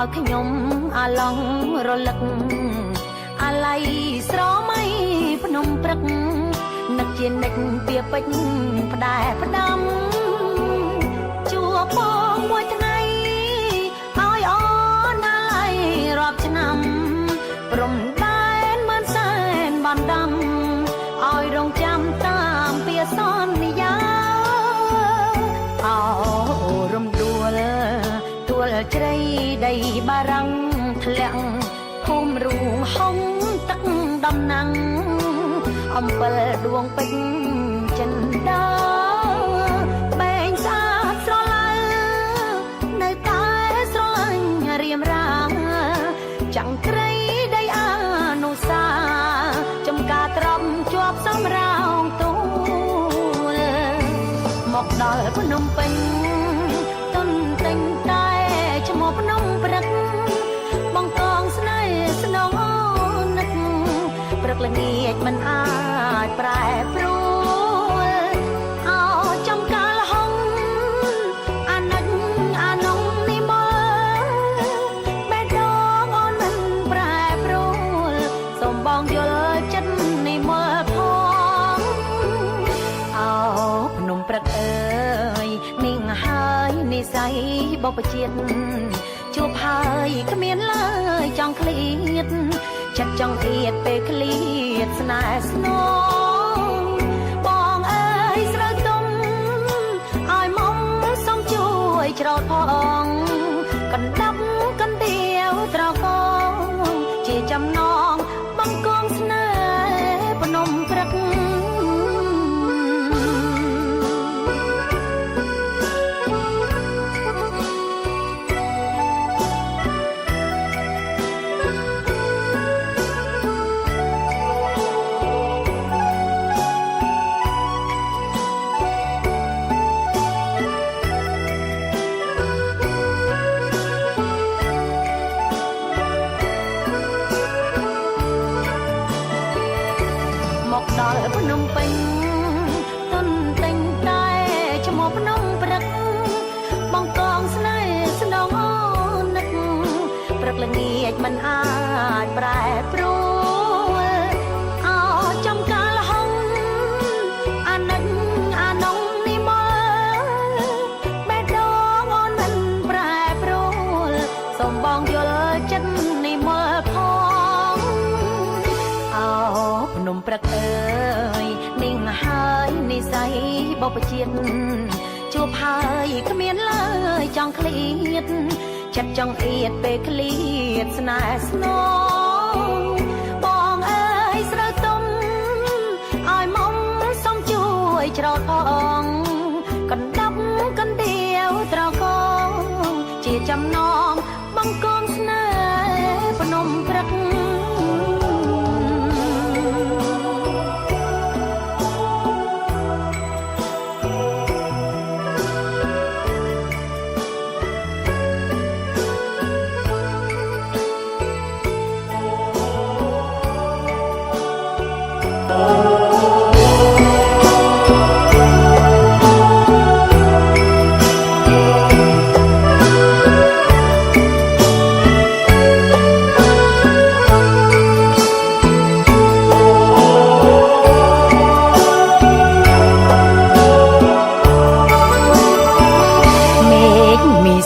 ឲ្យខ្ញុំអាឡងរលឹកអាឡ័យស្រមៃភ្នំព្រឹកនឹកជានិចពីពេជ្រផ្ដែផ្ដាំជួបបងមួយថ្ងៃឲ្យអូនអាឡ័យរាប់ឆ្នាំព្រំដែនមិនសែនបានដាំឲ្យរងចាំតាមពីសន្យាអោរំដួលទួលជ្រៃដីបារាំងធ្លាក់ភូមិរូងហុងទឹកដំណាំងអំពិលដួងពេជ្រចិនដាបែងស្អាតស្រឡៅនៅតែស្រឡាញ់រៀមរាចង្ក្រីដីអានុសាចំការត្រប់ជាប់សំរោងទួលមកដល់ភ្នំពេញទុនទិញតែឈ្មោះភ្នំព្រឹកបងកងស្នេហ៍ស្នងអូននឹកព្រឹកល្ងាចមិនអាចប្រែប្រួលអោចំកាលហុងអាណិចអានងនេះមកបេះដូងអូនមិនប្រែប្រួលសូមបងយល់ចិត្តនេះមកផងអោភ្នំព្រឹកអើយនាងហើយនិស័យបបជាតិជួបហើយគ្មានឡើយចង់ឃ្លៀតចិត្តចង់ទៀតពេលឃ្លៀតស្នេហ៍ស្នងបងអើយស្រូវទុំឲ្យមុំសុំជួយច្រោតផងកណ្ដាប់កណ្ដៀវត្រកងជាចំណងបងកងស្នេហ៍ភ្នំព្រឹកមកដល់ភ្នំពេញទុនទិញតែឈ្មោះភ្នំព្រឹកបងកងស្នេហ៍ស្នងអូននឹកព្រឹកល្ងាចមិនអាចប្រែប្រួលអោចំកាលហុងអាណិចអានងនេះមកបេះដូងអូនមិនប្រែប្រួលសូមបងយល់ចិត្តនេះមកផងអោភ្នំព្រឹកអើយនាងហើយនិស័យបបជាតិជួបហើយគ្មានឡើយចង់ឃ្លៀតចិត្តចង់អៀតពេលឃ្លៀតស្នេហ៍ស្នងបងអើយស្រូវទុំឲ្យមុំសុំជួយច្រោតផងកណ្ដាប់កណ្ដៀវត្រកងជាចំណងបងកូនស្នេហ៍ភ្នំព្រឹក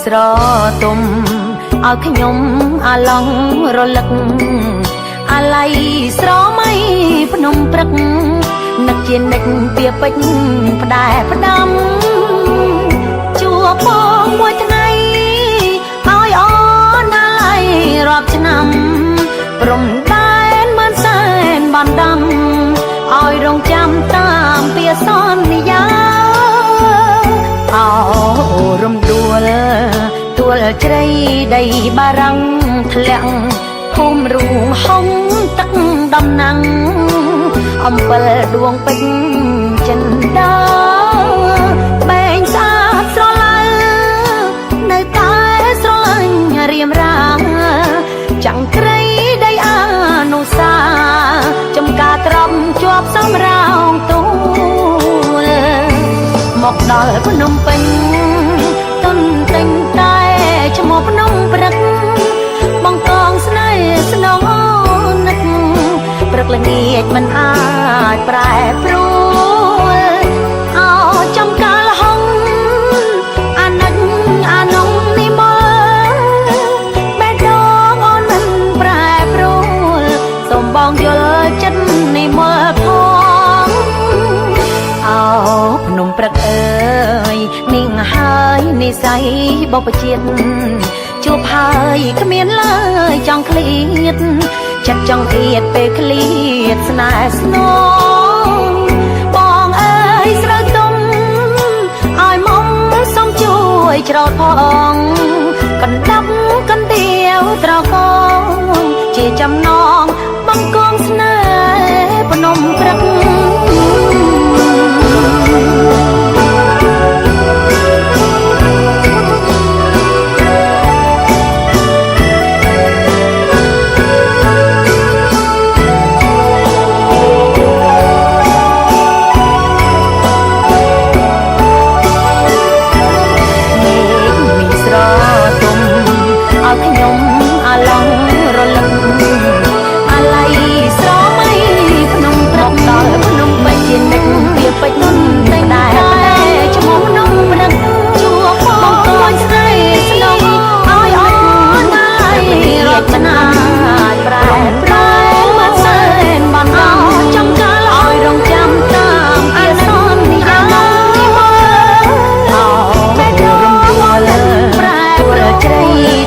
ស្រទុំឲ្យខ្ញុំអាឡងរលឹកអាឡ័យស្រមៃភ្នំព្រឹកនឹកជានិចពីពេជ្រផ្ដែផ្ដាំជួបបងមួយថ្ងៃឲ្យអូនអាឡ័យរាប់ឆ្នាំព្រំដែនមិនសែនបានដាំឲ្យរងចាំតាមពីសន្យាអោរំដួលទួលជ្រៃដីបារាំងធ្លាក់ភូមិរូងហុងទឹកដំណាំងអំពិលដួងពេជ្រចិនដាបែងស្អាតស្រឡៅនៅតែស្រឡាញ់រៀមរាចង្ក្រីដីអានុសាចំការត្រប់ជាប់សំរោងទួលមកដល់ភ្នំពេញទុនទិញតែឈ្មោះភ្នំព្រឹក ចប្រែប្រួលអោចំកាលហងអាណិចអានងនេះមកបេះដូងអូនមិនប្រែប្រួលសូមបងយល់ចិត្តនេះមកផងអោភ្នំព្រឹកអើយនាងហើយនិស័យបបជាតិជួបហើយគ្មានឡើយចង់ឃ្លៀតចិត្តចង់អៀតពេលឃ្លៀតស្នេហ៍ស្នងបងអើយស្រូវទុំឲ្យមុំសុំជួយច្រោតផងកណ្ដាប់កណ្ដៀវត្រកងជាចំណងបង្កងស្នេហ៍ភ្នំព្រឹកពេជ្រនុនតែដែរឈ្មោះនំព្រឹកជួបងកូនស្រីស្នងឲ្យអូនដែររកណាចប្រែប្រែមកសែនបានដល់ចំកាលឲ្យរងចាំតាមអាសននេះយ៉ាងនេះមកអោបេះដូងរំប្រែប្រែជ្រៃ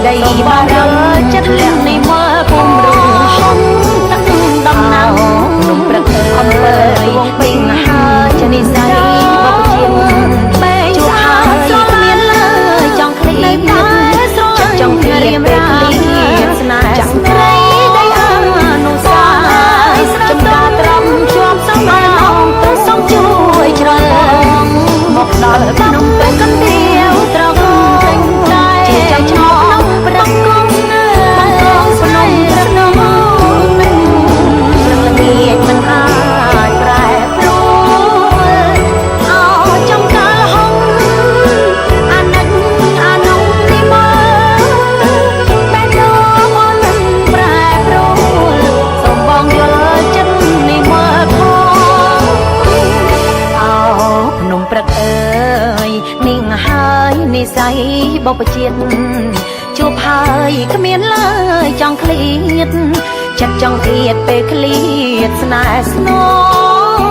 ដីបានដល់ចិត្តលះនេះមកពុំរងហំទឹកដំណៅនំព្រឹកអំពើពេញហើយនិស័យបបជាតិបែកជួបហើយគ្មានឡើយចង់ឃ្លៀតចិត្តចង់ឃ្លៀតពេលឃ្លៀតស្នេហ៍ស្រីដីអនុសាចំការត្រង់ជាប់សំឡងសុំជួយច្រឡងមកដល់ភ្នំពេញកណ្ដៀវត្រកងជាចំណងប្រកងស្នេហ៍ភ្នំស្នងព្រឹកល្ងាចមិនអាចប្រែប្រួលចំកាលហងអាណិចអានងនេះមកបេះដូងអូនមិនប្រែប្រួលសូមបងយល់ចិត្តនេះមកផងអោភ្នំព្រឹកអើយនាងហើយនិស័យបបជាតិជួបហើយគ្មានឡើយចង់ឃ្លៀតចិត្តចង់អៀតពេលឃ្លៀតស្នេហ៍ស្នង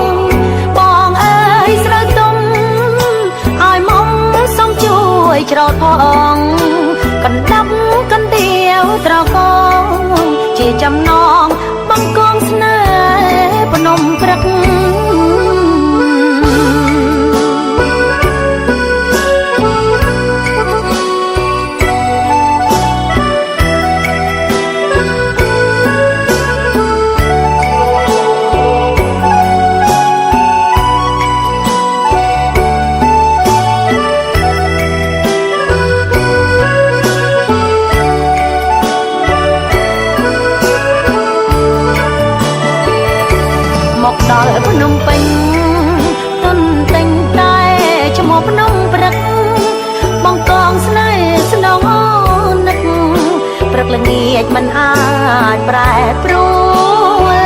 បងអើយស្រូវទុំឲ្យមុំសុំជួយច្រោតផងកណ្ដាប់កណ្ដៀវត្រកងជាចំណងបង្កងស្នេហ៍ភ្នំព្រឹកដល់ភ្នំពេញទុនតែងតែឈ្មោះភ្នំព្រឹកបងកងស្នេហ៍ស្នងអូននឹកព្រឹកល្ងាចមិនអាចប្រែប្រួល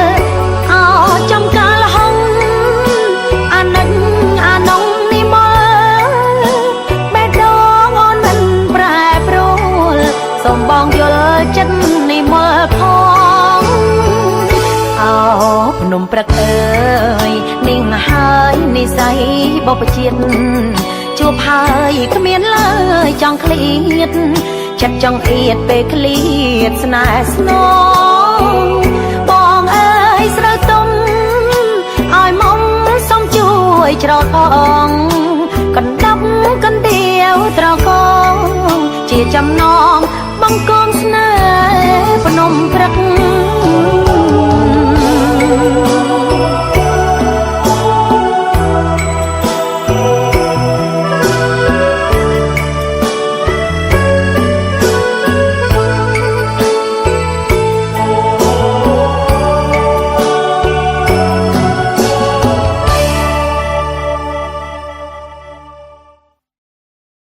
អោចំកាលហងអាណិចអានងនេះមកបេះដូងអូនមិនប្រែប្រួលសូមបងយល់ចិត្តនេះមកផងអោភ្នំព្រឹកអើយនាងហើយនិស័យបបជាតិជួបហើយគ្មានឡើយចង់ឃ្លៀតចិត្តចង់អៀតពេលឃ្លៀតស្នេហ៍ស្នងបងអើយស្រូវទុំឲ្យមុំសុំជួយច្រោតផងកណ្ដាប់កណ្ដៀវត្រកងជាចំណងបង្កងស្នេហ៍ភ្នំព្រឹក